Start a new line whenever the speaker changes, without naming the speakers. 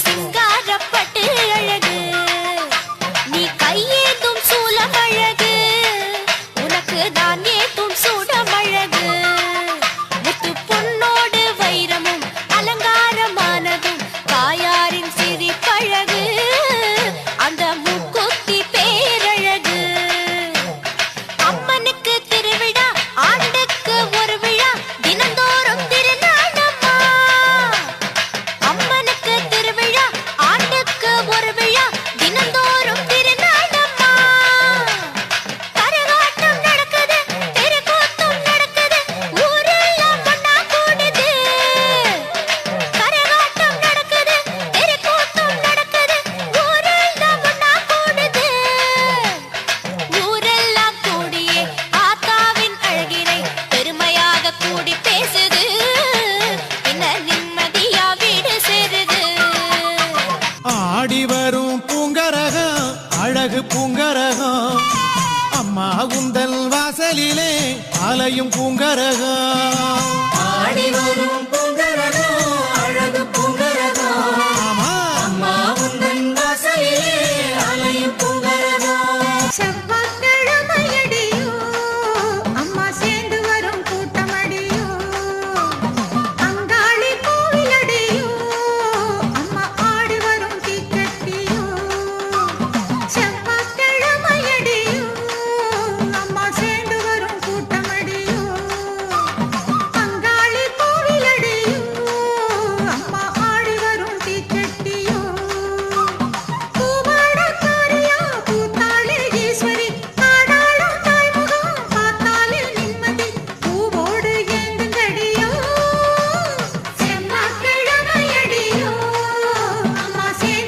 சிங்காரப்பட்டு அழகு நீ கையேந்தும் சூலம் அழகு உனக்கு நான் ஏத்தும் சூடம் அழகு முத்து பொன்னோடு வைரமும் அலங்காரமானதும் தாயாரின் சிரிப்பழகு அந்த முக்குத்தி பேரழகு அம்மனுக்கு திருவிழா ஆண்டுக்கு ஒரு விழா தினந்தோறும் திருநாளம்மா அம்மனுக்கு திருவிழா ஆண்டுக்கு ஒரு விழா தினந்தோறும் திருநாளம்மா கரகாட்டம் நடக்குது தெருக்கூத்தும் நடக்குது ஊரெல்லாம் ஒண்ணா கூடுது கரகாட்டம் நடக்குது தெருக்கூத்தும் நடக்குது ஊரெல்லாம் ஒண்ணா கூடுது ஊரெல்லாம் கூடியே ஆத்தாவின் அழகினை பெருமையாக கூடி பேசுது என்ன நிம்மதியா வீடு சேருது
ஆடி வரும் பூங்கரகம் அழகு பூங்கரகம் அம்மா உந்தல் வாசலிலே அலையும் பூங்கரகம்